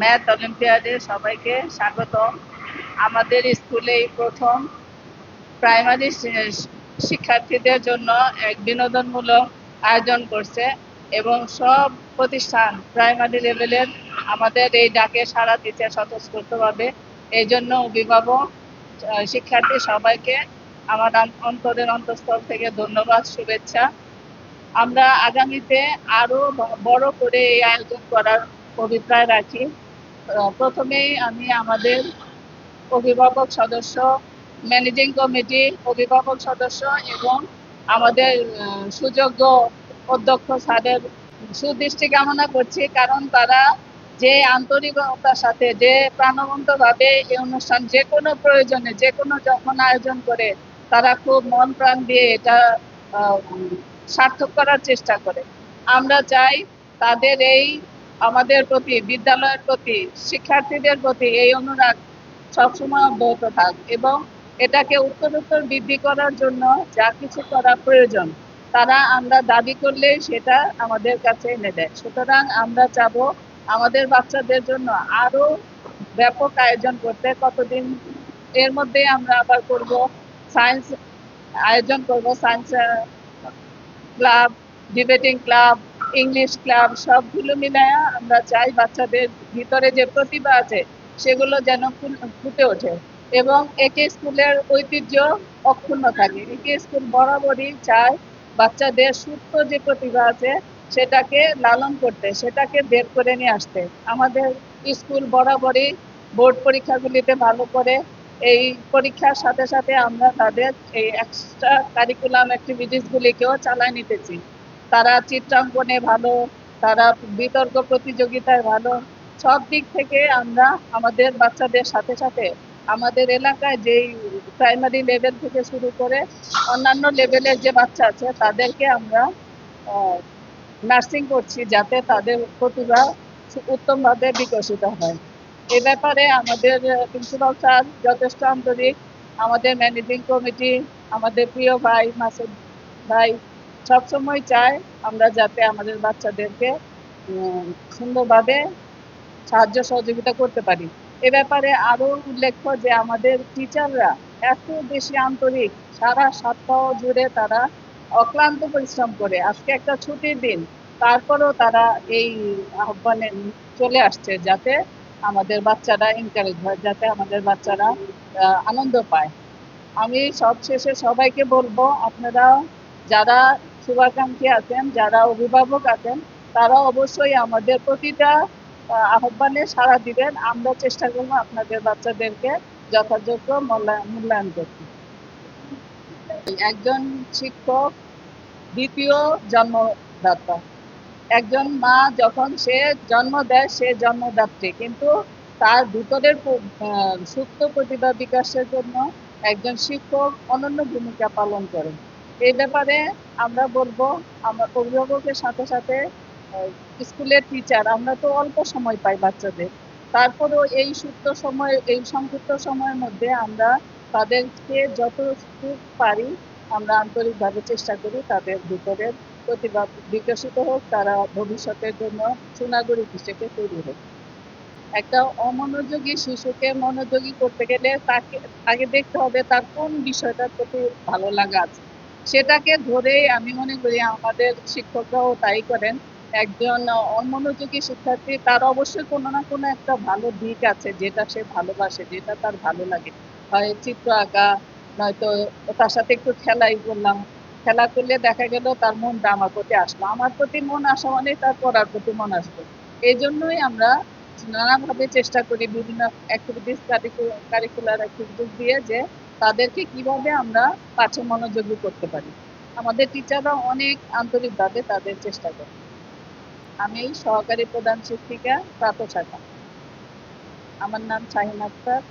Math অলিম্পিয়াডে সবাইকে স্বাগতম। আমাদের স্কুলে এই প্রথম প্রাইমারি শিক্ষার্থীদের জন্য এক বিনোদনমূলক আয়োজন করছে এবং সব প্রতিষ্ঠান প্রাইমারি লেভেলের আমাদের এই ডাকে সাড়া দিতে স্বতঃস্ফূর্তভাবে। এই জন্য অভিভাবক, শিক্ষার্থী সবাইকে আমার অন্তরের অন্তঃস্থল থেকে ধন্যবাদ, শুভেচ্ছা। আমরা আগামীতে আরো বড় করে এই আয়োজন করার অভিপ্রায় রাখি। প্রথমেই আমি আমাদের অভিভাবক সদস্য, ম্যানেজিং কমিটি, অভিভাবক সদস্য এবং আমাদের সুযোগ্য অধ্যক্ষ স্যারের সুদৃষ্টি কামনা করছি, কারণ তারা যে আন্তরিকতার সাথে, যে প্রাণবন্তভাবে এই অনুষ্ঠান যে কোনো প্রয়োজনে, যে কোনো যখন আয়োজন করে, তারা খুব মন প্রাণ দিয়ে এটা সার্থক করার চেষ্টা করে। আমরা চাই তাদের এই আমাদের প্রতি, বিদ্যালয়ের প্রতি, শিক্ষার্থীদের প্রতি এই অনুরাগ সবসময় অব্যাহত থাক এবং এটাকে উত্তরোত্তর বৃদ্ধি করার জন্য যা কিছু করা প্রয়োজন তারা আমরা দাবি করলে সেটা আমাদের কাছে এনে দেয়। সুতরাং আমরা চাবো আমাদের বাচ্চাদের জন্য আরো ব্যাপক আয়োজন করতে। কতদিন এর মধ্যে আমরা আবার করব সায়েন্স আয়োজন করব, science club, debating club, English club, সবগুলো মিলায়া আমরা চাই বাচ্চাদের ভিতরে যে প্রতিভা আছে সেগুলো যেন ফুটে ওঠে এবং একে স্কুলের ঐতিহ্য অক্ষুণ্ণ থাকে। একে স্কুল বরাবরই চায় বাচ্চাদের সুপ্ত যে প্রতিভা আছে সেটাকে লালন করতে, সেটাকে বের করে নিয়ে আসতে। আমাদের স্কুল বরাবরই বোর্ড পরীক্ষাগুলিতে ভালো করে, এই পরীক্ষার সাথে সাথে আমরা তাদের এই এক্সট্রা কারিকুলাম অ্যাক্টিভিটিস গুলিকেও চালায় নিতেছি। তারা চিত্রাঙ্কনে ভালো, তারা বিতর্ক প্রতিযোগিতায় ভালো। সব দিক থেকে আমরা আমাদের বাচ্চাদের সাথে সাথে আমাদের এলাকায় যেই প্রাইমারি লেভেল থেকে শুরু করে অন্যান্য লেভেলের যে বাচ্চা আছে তাদেরকে আমরা নার্সিং করছি যাতে তাদের প্রতিভা উত্তমভাবে বিকশিত হয়। এ ব্যাপারে আমাদের প্রিন্সিপাল স্যার যথেষ্ট আন্তরিক, আমাদের ম্যানেজিং কমিটি, আমাদের প্রিয় ভাই মাসুদ ভাই সবসময় চায় আমরা যাতে আমাদের বাচ্চাদেরকে সুন্দরভাবে সাহায্য সহযোগিতা করতে পারি। এ ব্যাপারে আরো উল্লেখ্য যে আমাদের টিচাররা এত বেশি আন্তরিক, সারা সপ্তাহ জুড়ে তারা অক্লান্ত পরিশ্রম করে। আজকে একটা ছুটির দিন, তারপরেও তারা এই আহ্বানে চলে আসছে যাতে আমাদের বাচ্চারা এনকারেজ হয়, যাতে আমাদের বাচ্চারা আনন্দ পায়। আমি সবশেষে সবাইকে বলবো, আপনারা যারা শুভাকাঙ্ক্ষী আছেন, যারা অভিভাবক আছেন, তারা অবশ্যই আমাদের প্রতিটা আহ্বানে সাড়া দিবেন। আমরা চেষ্টা করবো আপনাদের বাচ্চাদেরকে যথাযোগ্য মূল্যায়ন করতে। একজন শিক্ষক দ্বিতীয় জন্মদাতা। একজন মা যখন সে জন্ম দেয় সে জন্মদাত্রী, কিন্তু তার ভিতরের সুপ্ত প্রতিভা বিকাশের জন্য একজন শিক্ষক অনন্য ভূমিকা পালন করেন। এই ব্যাপারে আমরা বলবো, আমরা অভিভাবকের সাথে সাথে স্কুলের টিচার, আমরা তো অল্প সময় পাই বাচ্চাদের, তারপরেও এই সুপ্ত সময়, এই সংক্ষিপ্ত সময়ের মধ্যে আমরা তাদেরকে যতটুকু পারি আমরা আন্তরিকভাবে চেষ্টা করি তাদের ভিতরের প্রতিভা বিকশিত হোক, তারা ভবিষ্যতের জন্য সুনাগরিক হিসেবে তৈরি হোক। একটা অমনোযোগী শিশুকে মনোযোগী করতে গেলে তাকে আগে দেখতে হবে তার কোন বিষয়টার প্রতি ভালো লাগা আছে। সেটাকে ধরেই আমি মনে করি আমাদের শিক্ষকরাও তাই করেন। একজন অমনোযোগী শিক্ষার্থী, তার অবশ্যই কোনো না কোনো একটা ভালো দিক আছে যেটা সে ভালোবাসে, যেটা তার ভালো লাগে। হয় চিত্র আঁকা, নয়তো তার সাথে একটু খেলাই করলাম, খেলা করলে দেখা গেল তার মনটা আমার প্রতি আসলো, আমার প্রতি মন আসা মানে তার পড়ার প্রতি মন আসবে। এই জন্যই আমরা নানাভাবে চেষ্টা করি বিভিন্ন অ্যাক্টিভিটিস, কারিকুলার অ্যাক্টিভিটিস দিয়ে যে তাদেরকে কিভাবে আমরা পাঠে মনোযোগী করতে পারি। আমাদের টিচাররা অনেক আন্তরিকভাবে তাদের চেষ্টা করে। আমি সহকারী প্রধান শিক্ষিকা প্রাত শাখা। আমার নাম শাহিন আক্তার।